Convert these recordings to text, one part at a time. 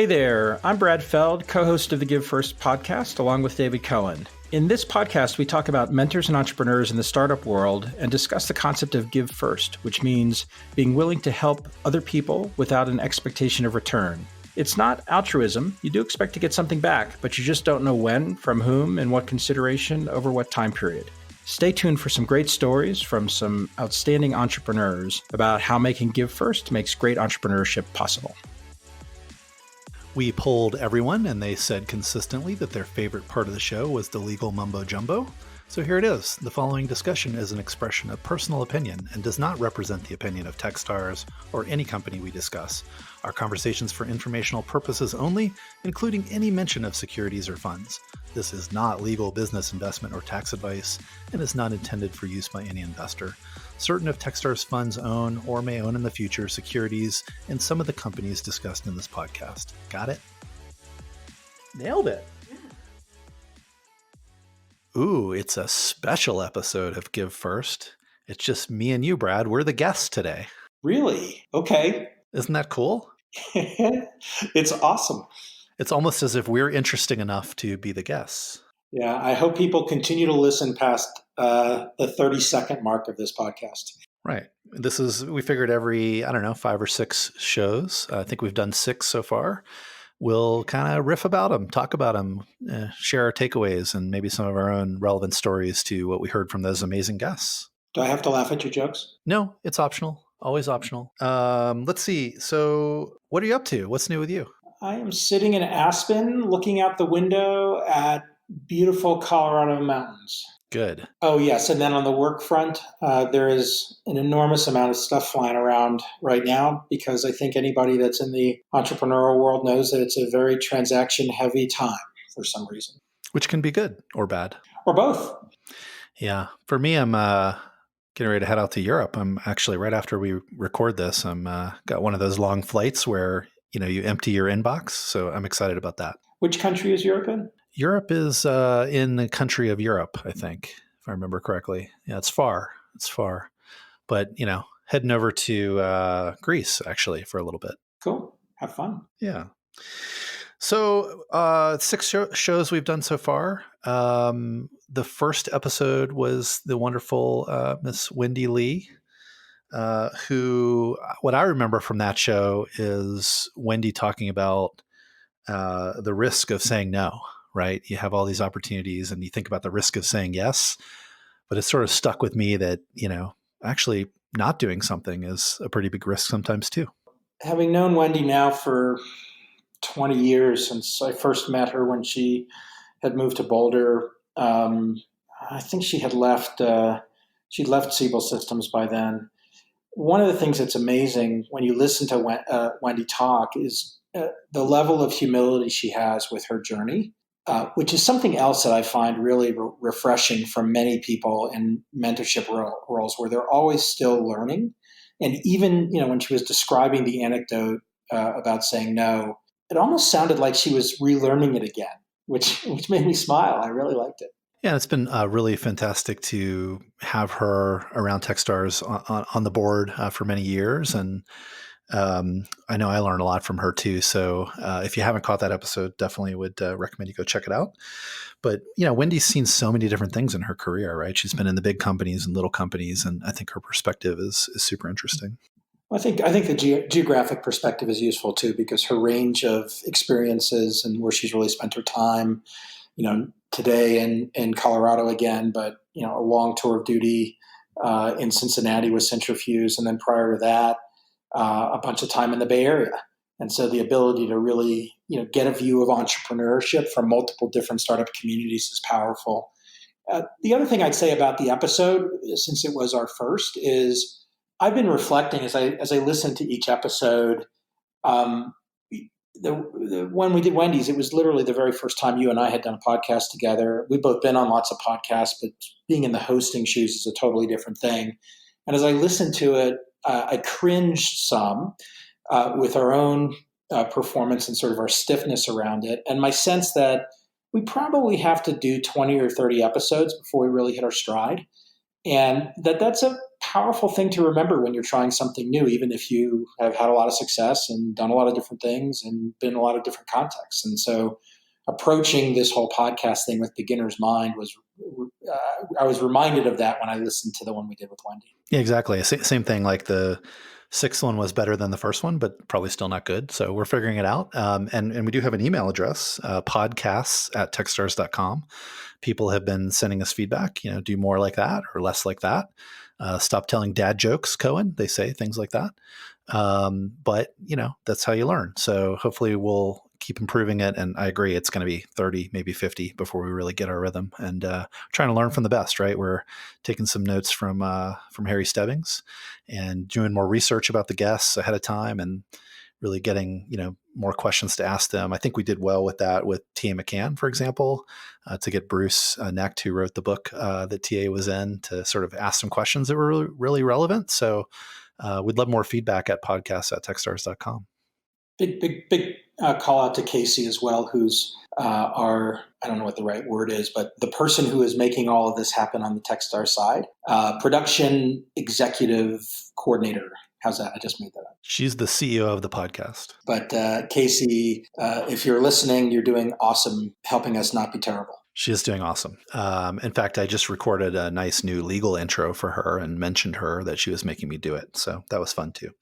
Hey there, I'm Brad Feld, co-host of the Give First podcast, along with David Cohen. In this podcast, we talk about mentors and entrepreneurs in the startup world and discuss the concept of give first, which means being willing to help other people without an expectation of return. It's not altruism. You do expect to get something back, but you just don't know when, from whom, and what consideration, over what time period. Stay tuned for some great stories from some outstanding entrepreneurs about how making give first makes great entrepreneurship possible. We polled everyone, and they said consistently that their favorite part of the show was the legal mumbo jumbo. So here it is. The following discussion is an expression of personal opinion and does not represent the opinion of Techstars or any company we discuss. Our conversations for informational purposes only, including any mention of securities or funds. This is not legal, business, investment, or tax advice, and is not intended for use by any investor. Certain of Techstars funds own or may own in the future securities in some of the companies discussed in this podcast. Got it? Nailed it. Ooh, it's a special episode of Give First. It's just me and you, Brad. We're the guests today. Really? Okay. Isn't that cool? It's awesome. It's almost as if we're interesting enough to be the guests. Yeah, I hope people continue to listen past the 30-second mark of this podcast. Right. We figured every, 5 or 6 shows. I think we've done 6 so far. We'll kind of riff about them, talk about them, share our takeaways, and maybe some of our own relevant stories to what we heard from those amazing guests. Do I have to laugh at your jokes? No, it's optional. Always optional. Let's see. So what are you up to? What's new with you? I am sitting in Aspen looking out the window at beautiful Colorado mountains. Good. Oh, yes. And then on the work front, there is an enormous amount of stuff flying around right now because I think anybody that's in the entrepreneurial world knows that it's a very transaction-heavy time for some reason. Which can be good or bad. Or both. Yeah. For me, I'm getting ready to head out to Europe. I'm actually, right after we record this, I'm got one of those long flights where, you empty your inbox. So I'm excited about that. Which country is Europe in? Europe is in the country of Europe, I think, if I remember correctly. Yeah, it's far. But, heading over to Greece, actually, for a little bit. Cool. Have fun. Yeah. So 6 shows we've done so far. The first episode was the wonderful Miss Wendy Lee, who, what I remember from that show is Wendy talking about the risk of saying no. Right? You have all these opportunities and you think about the risk of saying yes, but it sort of stuck with me that, actually not doing something is a pretty big risk sometimes too. Having known Wendy now for 20 years since I first met her when she had moved to Boulder, I think she had left, she'd left Siebel Systems by then. One of the things that's amazing when you listen to Wendy talk is the level of humility she has with her journey. Which is something else that I find really refreshing from many people in mentorship roles where they're always still learning. And even, when she was describing the anecdote about saying no, it almost sounded like she was relearning it again, which made me smile. I really liked it. Yeah, it's been really fantastic to have her around Techstars on the board for many years. And I know I learned a lot from her too. So if you haven't caught that episode, definitely would recommend you go check it out. But, Wendy's seen so many different things in her career, right? She's been in the big companies and little companies. And I think her perspective is super interesting. Well, I think the geographic perspective is useful too, because her range of experiences and where she's really spent her time, today in Colorado again, but, a long tour of duty in Cincinnati with Centrifuge. And then prior to that, a bunch of time in the Bay Area. And so the ability to really, get a view of entrepreneurship from multiple different startup communities is powerful. The other thing I'd say about the episode, since it was our first, is I've been reflecting as I listened to each episode. When we did Wendy's, it was literally the very first time you and I had done a podcast together. We've both been on lots of podcasts, but being in the hosting shoes is a totally different thing. And as I listened to it, I cringed some with our own performance and sort of our stiffness around it. And my sense that we probably have to do 20 or 30 episodes before we really hit our stride. And that's a powerful thing to remember when you're trying something new, even if you have had a lot of success and done a lot of different things and been in a lot of different contexts. And so approaching this whole podcast thing with beginner's mind was, I was reminded of that when I listened to the one we did with Wendy. Yeah, exactly. Same thing. Like the sixth one was better than the first one, but probably still not good. So we're figuring it out. And we do have an email address, podcasts@techstars.com. People have been sending us feedback, do more like that or less like that. Stop telling dad jokes, Cohen. They say things like that. But that's how you learn. So hopefully we'll keep improving it. And I agree, it's going to be 30, maybe 50 before we really get our rhythm, and trying to learn from the best, right? We're taking some notes from Harry Stebbings and doing more research about the guests ahead of time and really getting, more questions to ask them. I think we did well with that with T.A. McCann, for example, to get Bruce Necht, who wrote the book that T.A. was in, to sort of ask some questions that were really, really relevant. So we'd love more feedback at podcasts@techstars.com. Big call out to Casey as well, who's I don't know what the right word is, but the person who is making all of this happen on the Techstars side, production executive coordinator. How's that? I just made that up. She's the CEO of the podcast. But Casey, if you're listening, you're doing awesome, helping us not be terrible. She is doing awesome. In fact, I just recorded a nice new legal intro for her and mentioned her that she was making me do it. So that was fun too.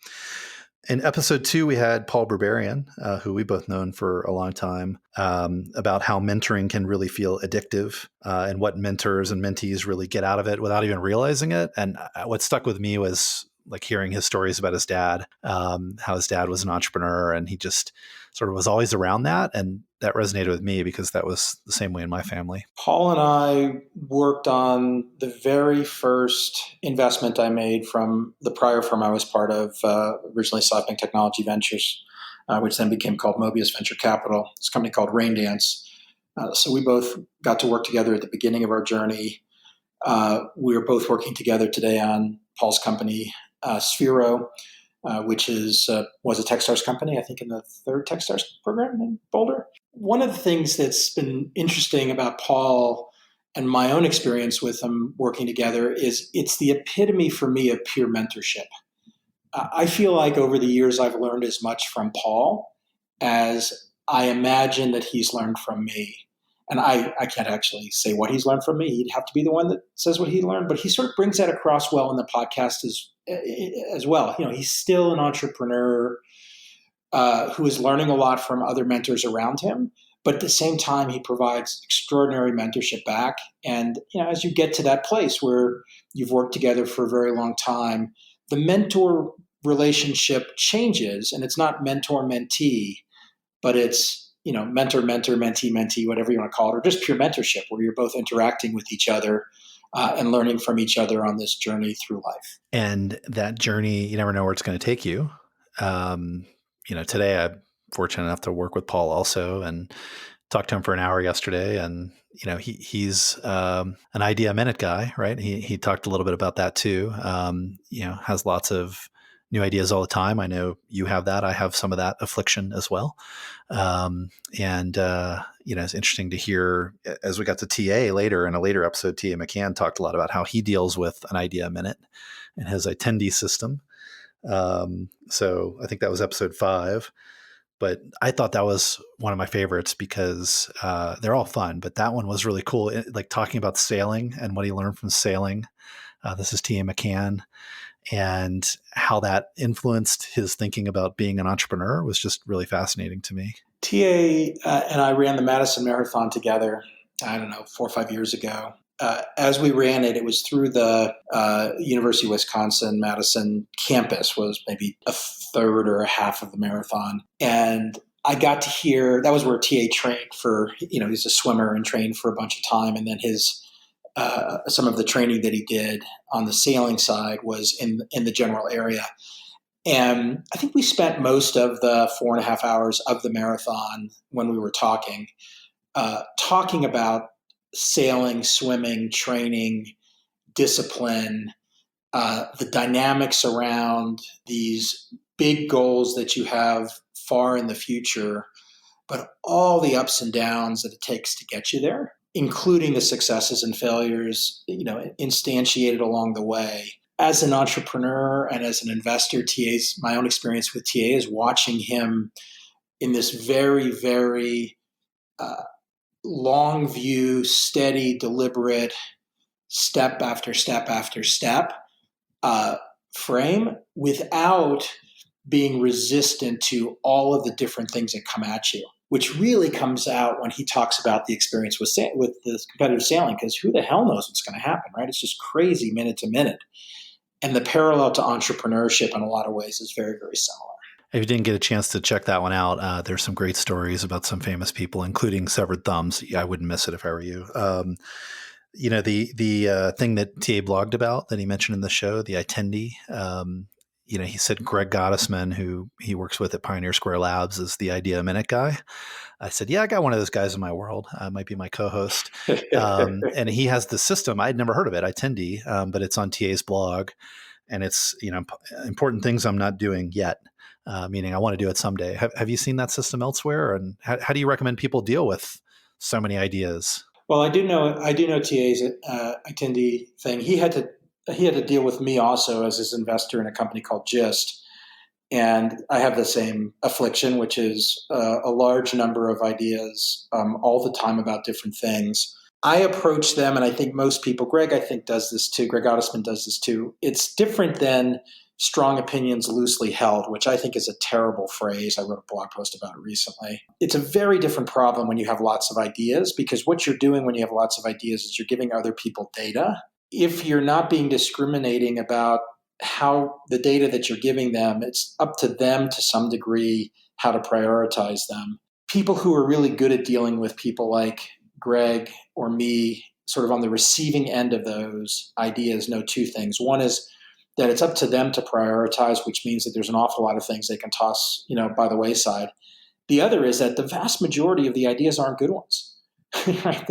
In episode 2, we had Paul Berberian, who we both known for a long time, about how mentoring can really feel addictive and what mentors and mentees really get out of it without even realizing it. And what stuck with me was like hearing his stories about his dad, how his dad was an entrepreneur and he just sort of was always around that. And that resonated with me because that was the same way in my family. Paul and I worked on the very first investment I made from the prior firm I was part of, originally Cycling Technology Ventures, which then became called Mobius Venture Capital. It's a company called Raindance. So we both got to work together at the beginning of our journey. We are both working together today on Paul's company, Sphero, which was a Techstars company, I think in the third Techstars program in Boulder. One of the things that's been interesting about Paul and my own experience with him working together is it's the epitome for me of peer mentorship. I feel like over the years I've learned as much from Paul as I imagine that he's learned from me. And I can't actually say what he's learned from me. He'd have to be the one that says what he learned, but he sort of brings that across well in the podcast as well. He's still an entrepreneur who is learning a lot from other mentors around him, but at the same time, he provides extraordinary mentorship back. And as you get to that place where you've worked together for a very long time, the mentor relationship changes, and it's not mentor-mentee, but it's mentor, mentee, whatever you want to call it, or just pure mentorship where you're both interacting with each other and learning from each other on this journey through life. And that journey, you never know where it's going to take you. Today I'm fortunate enough to work with Paul also and talked to him for an hour yesterday. And, he's an idea a minute guy, right? He talked a little bit about that too. Has lots of new ideas all the time. I know you have that. I have some of that affliction as well. It's interesting to hear as we got to TA later in a later episode, T.A. McCann talked a lot about how he deals with an idea a minute and his attendee system. So I think that was episode 5, but I thought that was one of my favorites because they're all fun, but that one was really cool. Like talking about sailing and what he learned from sailing. This is T.A. McCann. And how that influenced his thinking about being an entrepreneur was just really fascinating to me. TA and I ran the Madison Marathon together, 4 or 5 years ago. As we ran it, it was through the University of Wisconsin Madison campus, was maybe a third or a half of the marathon. And I got to hear, that was where TA trained for, he's a swimmer and trained for a bunch of time. And then some of the training that he did on the sailing side was in the general area. And I think we spent most of the 4.5 hours of the marathon when we were talking about sailing, swimming, training, discipline, the dynamics around these big goals that you have far in the future, but all the ups and downs that it takes to get you there, including the successes and failures, instantiated along the way. as an entrepreneur and as an investor, my own experience with TA is watching him in this very, very long view, steady, deliberate, step after step after step frame without being resistant to all of the different things that come at you, which really comes out when he talks about the experience with the competitive sailing, because who the hell knows what's going to happen, right? It's just crazy minute to minute. And the parallel to entrepreneurship in a lot of ways is very, very similar. If you didn't get a chance to check that one out, there's some great stories about some famous people, including severed thumbs. I wouldn't miss it if I were you. The thing that TA blogged about that he mentioned in the show, the attendee, he said Greg Gottesman, who he works with at Pioneer Square Labs, is the Idea Minute guy. I said, yeah, I got one of those guys in my world. Might be my co-host. And he has the system. I'd never heard of it, Attendee, but it's on TA's blog. And it's, important things I'm not doing yet, meaning I want to do it someday. Have you seen that system elsewhere? And how do you recommend people deal with so many ideas? Well, I do know TA's Attendee thing. He had to deal with me also as his investor in a company called Gist. And I have the same affliction, which is a large number of ideas all the time about different things. I approach them, and I think most people, Greg, I think does this too. Greg Gottesman does this too. It's different than strong opinions loosely held, which I think is a terrible phrase. I wrote a blog post about it recently. It's a very different problem when you have lots of ideas, because what you're doing when you have lots of ideas is you're giving other people data. If you're not being discriminating about how the data that you're giving them, it's up to them to some degree how to prioritize them. People who are really good at dealing with people like Greg or me, sort of on the receiving end of those ideas, know two things. One is that it's up to them to prioritize, which means that there's an awful lot of things they can toss, by the wayside. The other is that the vast majority of the ideas aren't good ones. Right?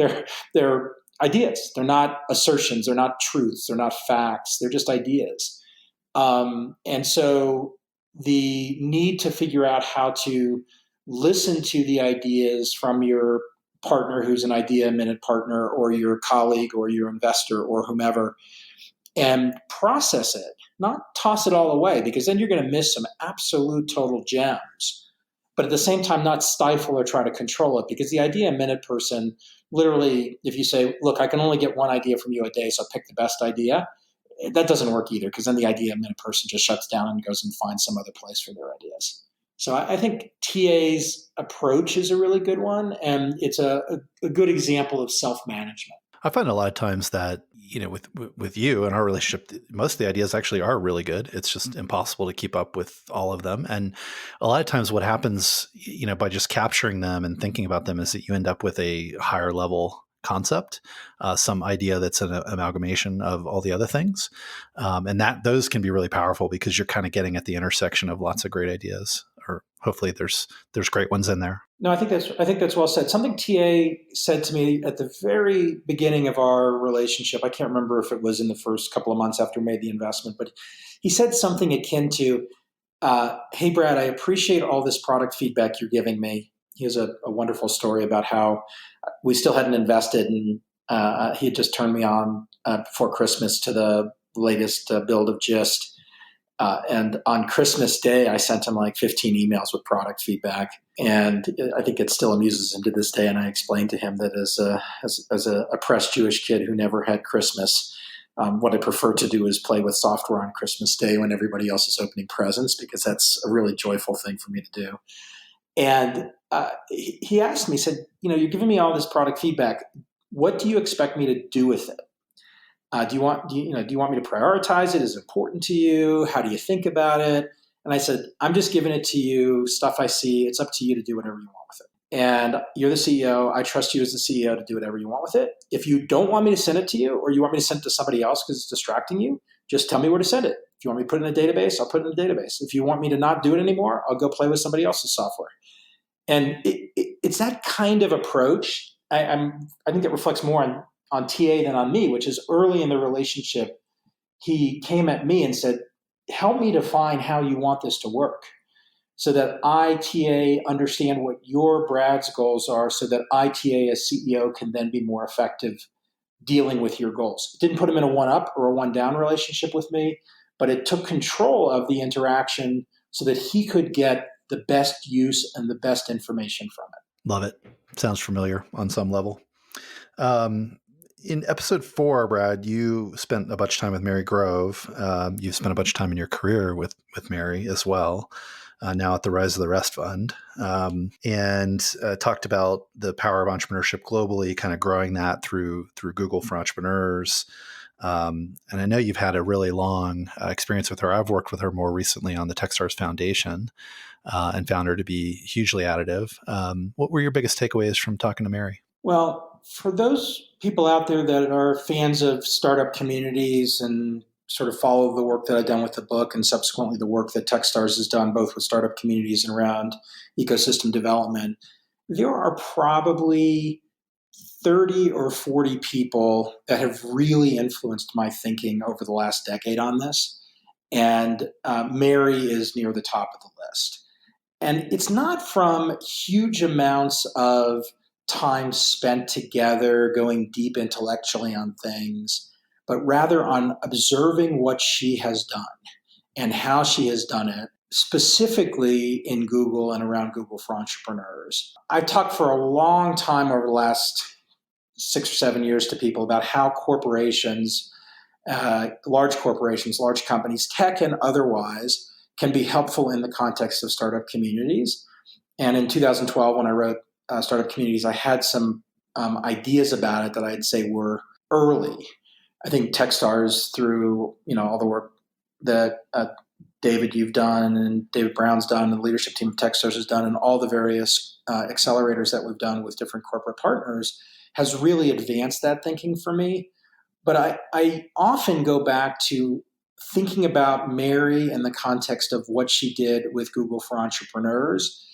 They're ideas. They're not assertions. They're not truths. They're not facts. They're just ideas. And so the need to figure out how to listen to the ideas from your partner who's an Idea Minute partner, or your colleague or your investor or whomever, and process it, not toss it all away, because then you're going to miss some absolute total gems. But at the same time, not stifle or try to control it, because the Idea Minute person, literally, if you say, look, I can only get one idea from you a day, so pick the best idea, that doesn't work either, because then the Idea Minute person just shuts down and goes and finds some other place for their ideas. So I think TA's approach is a really good one, and it's a good example of self-management. I find a lot of times that, with you and our relationship, most of the ideas actually are really good. It's just impossible to keep up with all of them. And a lot of times what happens, by just capturing them and thinking about them, is that you end up with a higher level concept, some idea that's an amalgamation of all the other things. And those can be really powerful, because you're kind of getting at the intersection of lots of great ideas, or hopefully there's great ones in there. No, I think that's well said. Something TA said to me at the very beginning of our relationship, I can't remember if it was in the first couple of months after we made the investment, but he said something akin to, hey, Brad, I appreciate all this product feedback you're giving me. He has a wonderful story about how we still hadn't invested, and he had just turned me on before Christmas to the latest build of Gist. And on Christmas Day, I sent him like 15 emails with product feedback. And I think it still amuses him to this day. And I explained to him that as a oppressed Jewish kid who never had Christmas, what I prefer to do is play with software on Christmas Day when everybody else is opening presents, because that's a really joyful thing for me to do. And he asked me, he said, you're giving me all this product feedback. What do you expect me to do with it? Do you want me to prioritize it? Is it important to you? How do you think about it? And I said, I'm just giving it to you, stuff I see. It's up to you to do whatever you want with it. And you're the CEO. I trust you as the CEO to do whatever you want with it. If you don't want me to send it to you, or you want me to send it to somebody else because it's distracting you, just tell me where to send it. If you want me to put it in a database, I'll put it in a database. If you want me to not do it anymore, I'll go play with somebody else's software. And it's that kind of approach. I think that reflects more on TA than on me, which is early in the relationship, he came at me and said, help me define how you want this to work, so that I, TA, understand what your, Brad's, goals are, so that I, TA, as CEO, can then be more effective dealing with your goals. It didn't put him in a one up or a one down relationship with me, but it took control of the interaction so that he could get the best use and the best information from it. Love it. Sounds familiar on some level. In episode 4, Brad, you spent a bunch of time with Mary Grove. You've spent a bunch of time in your career with Mary as well, now at the Rise of the Rest Fund, and talked about the power of entrepreneurship globally, kind of growing that through Google for Entrepreneurs. And I know you've had a really long experience with her. I've worked with her more recently on the Techstars Foundation and found her to be hugely additive. What were your biggest takeaways from talking to Mary? Well, for those people out there that are fans of startup communities and sort of follow the work that I've done with the book and subsequently the work that Techstars has done both with startup communities and around ecosystem development, there are probably 30 or 40 people that have really influenced my thinking over the last decade on this. And Mary is near the top of the list. And it's not from huge amounts of time spent together, going deep intellectually on things, but rather on observing what she has done and how she has done it, specifically in Google and around Google for Entrepreneurs. I've talked for a long time over the last 6 or 7 years to people about how corporations, large companies, tech and otherwise, can be helpful in the context of startup communities. And in 2012, when I wrote Startup Communities, I had some ideas about it that I'd say were early. I think Techstars, through all the work that David, you've done, and David Brown's done, and the leadership team of Techstars has done, and all the various accelerators that we've done with different corporate partners, has really advanced that thinking for me. But I often go back to thinking about Mary in the context of what she did with Google for Entrepreneurs.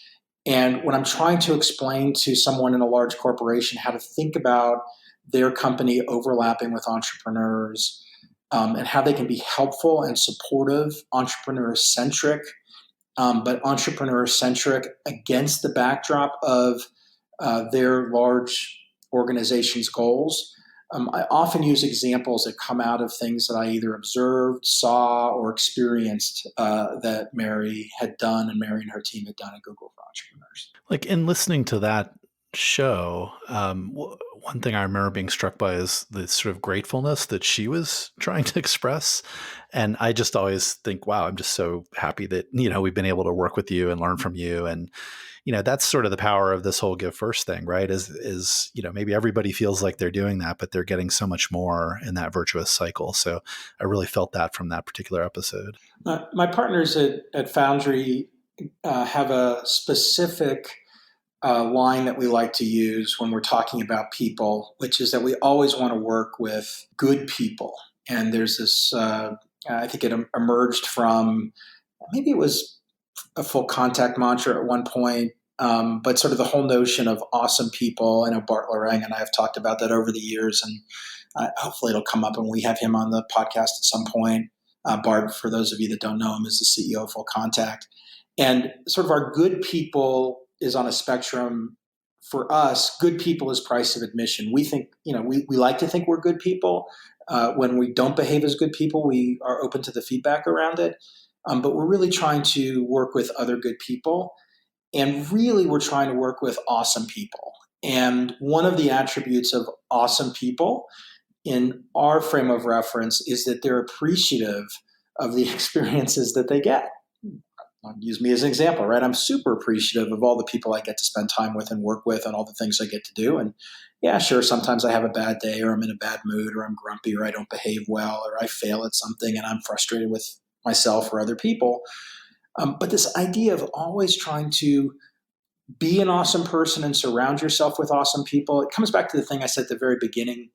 And when I'm trying to explain to someone in a large corporation how to think about their company overlapping with entrepreneurs, and how they can be helpful and supportive, entrepreneur-centric, but entrepreneur-centric against the backdrop of their large organization's goals, I often use examples that come out of things that I either observed, saw, or experienced that Mary had done and Mary and her team had done at Google for Entrepreneurs. Like, in listening to that show, one thing I remember being struck by is the sort of gratefulness that she was trying to express. And I just always think, wow, I'm just so happy that, we've been able to work with you and learn from you. And, that's sort of the power of this whole Give First thing, right? Is maybe everybody feels like they're doing that, but they're getting so much more in that virtuous cycle. So I really felt that from that particular episode. My partners at Foundry have a specific line that we like to use when we're talking about people, which is that we always want to work with good people. And there's this, I think it emerged from, maybe it was a full contact mantra at one point, but sort of the whole notion of awesome people. I know Bart Lorang and I have talked about that over the years, and hopefully it'll come up when we have him on the podcast at some point. Bart, for those of you that don't know him, is the CEO of Full Contact. And sort of our good people is on a spectrum. For us, good people is price of admission. We think, we like to think we're good people. When we don't behave as good people, we are open to the feedback around it. But we're really trying to work with other good people. And really, we're trying to work with awesome people. And one of the attributes of awesome people in our frame of reference is that they're appreciative of the experiences that they get. I'll use me as an example, right? I'm super appreciative of all the people I get to spend time with and work with and all the things I get to do. And yeah, sure, sometimes I have a bad day or I'm in a bad mood or I'm grumpy or I don't behave well or I fail at something and I'm frustrated with myself or other people. But this idea of always trying to be an awesome person and surround yourself with awesome people, it comes back to the thing I said at the very beginning.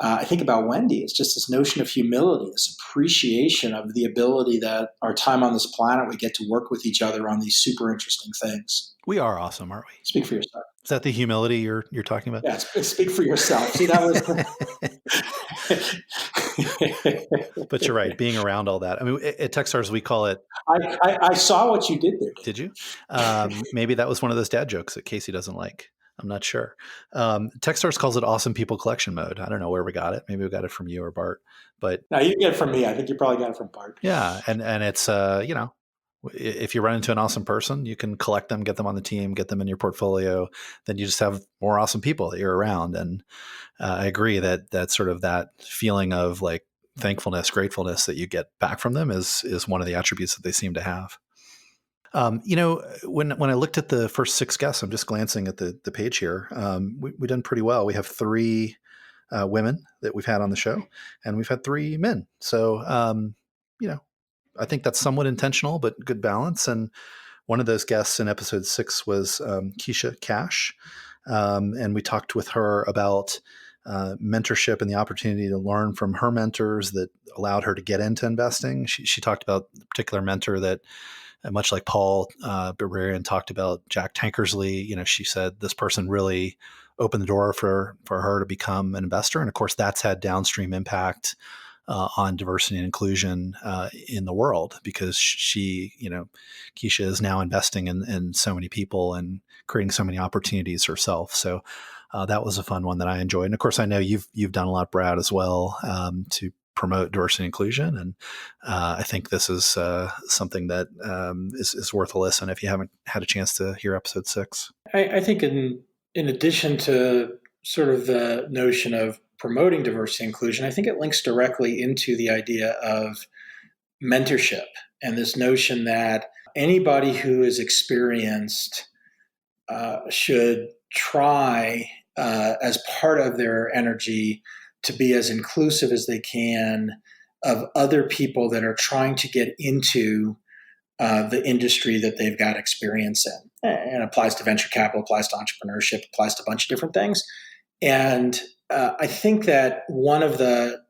I think about Wendy. It's just this notion of humility, this appreciation of the ability that our time on this planet, we get to work with each other on these super interesting things. We are awesome, aren't we? Speak for yourself. Is that the humility you're talking about? Yeah, speak for yourself. See, that was. But you're right. Being around all that. I mean, at Techstars, we call it. I saw what you did there. Did you? Maybe that was one of those dad jokes that Casey doesn't like. I'm not sure. Techstars calls it awesome people collection mode. I don't know where we got it. Maybe we got it from you or Bart, but Now you get it from me. I think you probably got it from Bart. yeah. And it's, if you run into an awesome person, you can collect them, get them on the team, get them in your portfolio. Then you just have more awesome people that you're around. And I agree that sort of that feeling of like thankfulness, gratefulness that you get back from them is one of the attributes that they seem to have. When I looked at the first 6 guests, I'm just glancing at the page here. We've done pretty well. We have 3 women that we've had on the show, and we've had 3 men. So, I think that's somewhat intentional, but good balance. And one of those guests in episode 6 was Keisha Cash. And we talked with her about mentorship and the opportunity to learn from her mentors that allowed her to get into investing. She talked about a particular mentor that, much like Paul Barbarian talked about Jack Tankersley, she said this person really opened the door for her to become an investor. And of course, that's had downstream impact on diversity and inclusion in the world, because Keisha is now investing in so many people and creating so many opportunities herself. So that was a fun one that I enjoyed. And of course, I know you've done a lot, Brad, as well, to promote diversity and inclusion. And I think this is something that is worth a listen if you haven't had a chance to hear episode 6. I think in addition to sort of the notion of promoting diversity and inclusion, I think it links directly into the idea of mentorship and this notion that anybody who is experienced should try as part of their energy to be as inclusive as they can of other people that are trying to get into the industry that they've got experience in. And it applies to venture capital, applies to entrepreneurship, applies to a bunch of different things. And I think that one of the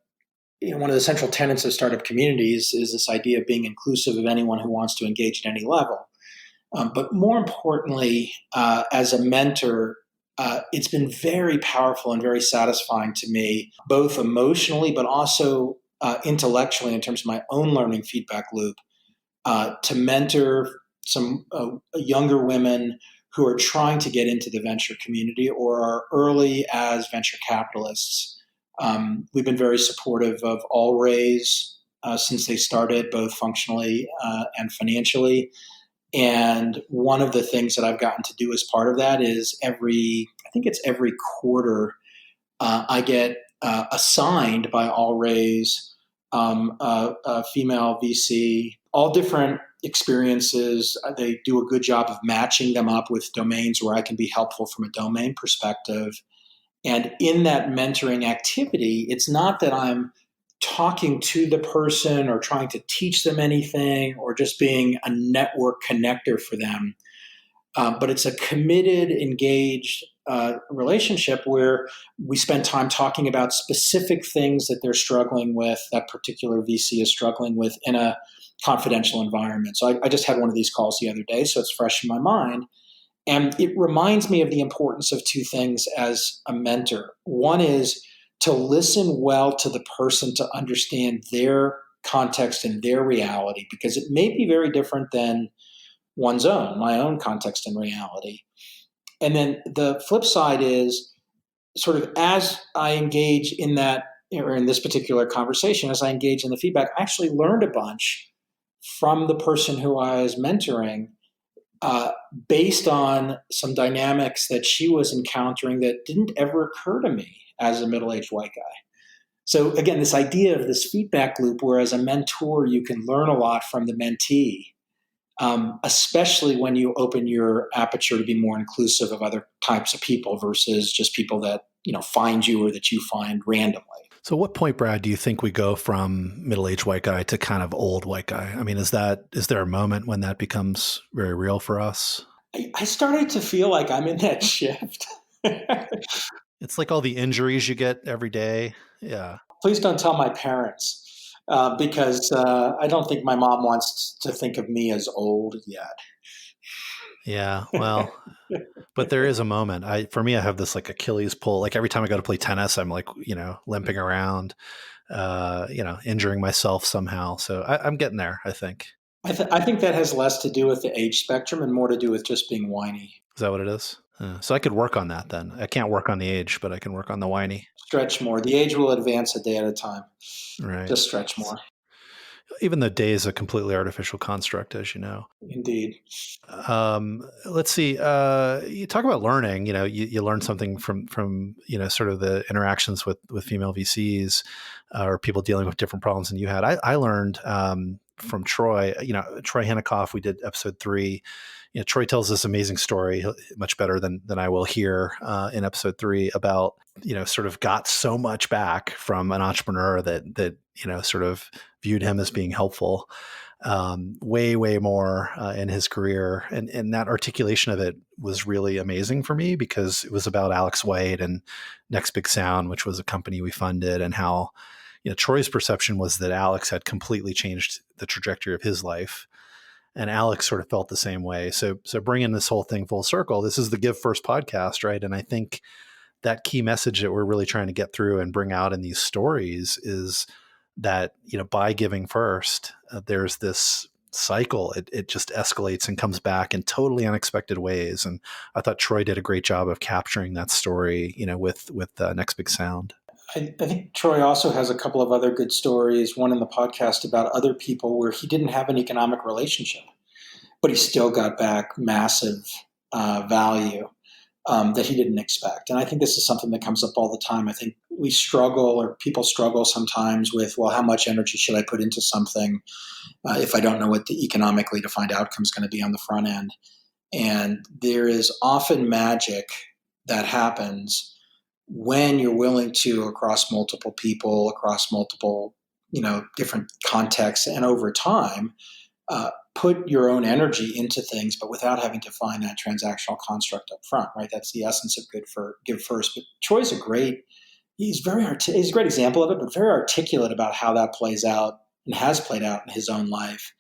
central tenets of startup communities is this idea of being inclusive of anyone who wants to engage at any level. But more importantly, as a mentor, it's been very powerful and very satisfying to me, both emotionally but also intellectually in terms of my own learning feedback loop, to mentor some younger women who are trying to get into the venture community or are early as venture capitalists. We've been very supportive of All Raise since they started, both functionally and financially. And one of the things that I've gotten to do as part of that is every quarter, I get assigned by All Raise a female VC, all different experiences. They do a good job of matching them up with domains where I can be helpful from a domain perspective. And in that mentoring activity, it's not that I'm talking to the person or trying to teach them anything or just being a network connector for them. But it's a committed, engaged relationship where we spend time talking about specific things that they're struggling with, that particular VC is struggling with in a confidential environment. So I just had one of these calls the other day, so it's fresh in my mind. And it reminds me of the importance of 2 things as a mentor. One is to listen well to the person to understand their context and their reality, because it may be very different than one's own, my own context and reality. And then the flip side is sort of as I engage in that, or in this particular conversation, as I engage in the feedback, I actually learned a bunch from the person who I was mentoring based on some dynamics that she was encountering that didn't ever occur to me as a middle-aged white guy. So again, this idea of this feedback loop, where as a mentor, you can learn a lot from the mentee, especially when you open your aperture to be more inclusive of other types of people versus just people that find you or that you find randomly. So what point, Brad, do you think we go from middle-aged white guy to kind of old white guy? I mean, is there a moment when that becomes very real for us? I started to feel like I'm in that shift. It's like all the injuries you get every day. Yeah. Please don't tell my parents because I don't think my mom wants to think of me as old yet. Yeah, well, but there is a moment. For me, I have this like Achilles pull. Like every time I go to play tennis, I'm like, limping around, injuring myself somehow. So I'm getting there, I think. I think that has less to do with the age spectrum and more to do with just being whiny. Is that what it is? So I could work on that then. I can't work on the age, but I can work on the whiny. Stretch more. The age will advance a day at a time. Right. Just stretch more. Even though day is a completely artificial construct, as you know. Indeed. Let's see. You talk about learning. You learn something from sort of the interactions with female VCs or people dealing with different problems than you had. I learned from Troy. Troy Hanikoff. We did episode 3. Troy tells this amazing story, much better than I will hear in episode 3, about sort of got so much back from an entrepreneur that sort of viewed him as being helpful. Way more in his career, and that articulation of it was really amazing for me, because it was about Alex White and Next Big Sound, which was a company we funded, and how Troy's perception was that Alex had completely changed the trajectory of his life. And Alex sort of felt the same way. So bringing this whole thing full circle, this is the Give First podcast, right? And I think that key message that we're really trying to get through and bring out in these stories is that, by giving first, there's this cycle. It just escalates and comes back in totally unexpected ways. And I thought Troy did a great job of capturing that story, with Next Big Sound. I think Troy also has a couple of other good stories, one in the podcast about other people where he didn't have an economic relationship, but he still got back massive value that he didn't expect. And I think this is something that comes up all the time. I think we struggle, or people struggle sometimes with, well, how much energy should I put into something if I don't know what the economically defined outcome is going to be on the front end? And there is often magic that happens when you're willing to, across multiple people, across multiple, different contexts, and over time, put your own energy into things, but without having to find that transactional construct up front, right? That's the essence of Give First. But Troy's he's a great example of it, but very articulate about how that plays out and has played out in his own life.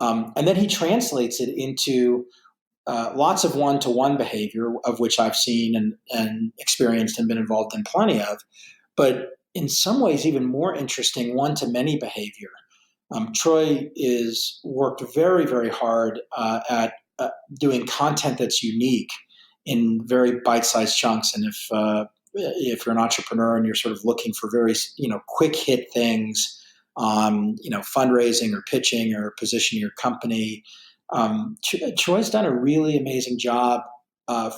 And then he translates it into lots of one-to-one behavior, of which I've seen and experienced and been involved in plenty of, but in some ways even more interesting, one-to-many behavior. Troy is worked very, very hard at doing content that's unique in very bite-sized chunks. And if you're an entrepreneur and you're sort of looking for very quick hit things, fundraising or pitching or positioning your company, Troy's done a really amazing job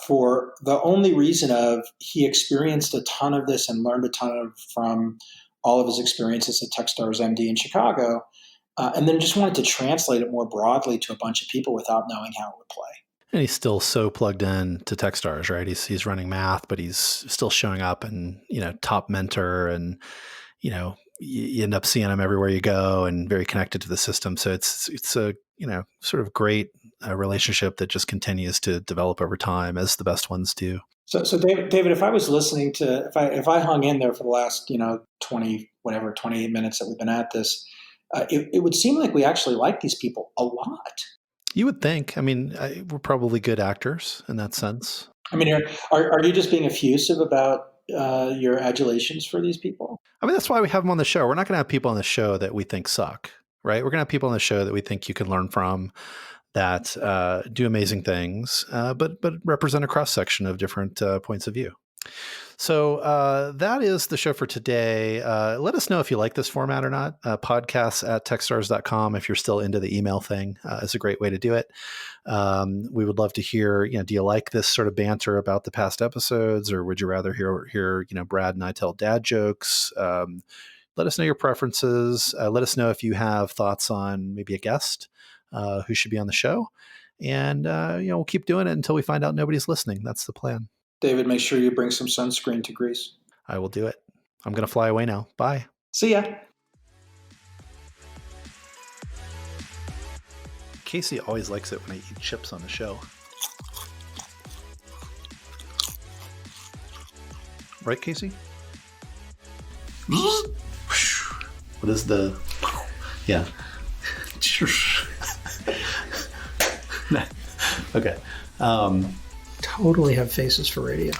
for the only reason of he experienced a ton of this and learned a ton from all of his experiences at Techstars MD in Chicago, and then just wanted to translate it more broadly to a bunch of people without knowing how it would play. And he's still so plugged in to Techstars, right? He's running math, but he's still showing up and, top mentor, and, you end up seeing him everywhere you go and very connected to the system. So it's a, sort of great relationship that just continues to develop over time, as the best ones do. So David, if I was listening to, if I hung in there for the last, 28 minutes that we've been at this, it would seem like we actually like these people a lot. You would think. I mean, we're probably good actors in that sense. I mean, are you just being effusive about your adulations for these people? I mean, that's why we have them on the show. We're not going to have people on the show that we think suck, right? We're going to have people on the show that we think you can learn from, that do amazing things, but represent a cross-section of different points of view. So that is the show for today. Let us know if you like this format or not. Podcasts@techstars.com, if you're still into the email thing, is a great way to do it. We would love to hear, do you like this sort of banter about the past episodes, or would you rather hear Brad and I tell dad jokes? Let us know your preferences. Let us know if you have thoughts on maybe a guest who should be on the show. And, we'll keep doing it until we find out nobody's listening. That's the plan. David, make sure you bring some sunscreen to Greece. I will do it. I'm going to fly away now. Bye. See ya. Casey always likes it when I eat chips on the show. Right, Casey? What is the... Yeah. Okay. Totally have faces for radio.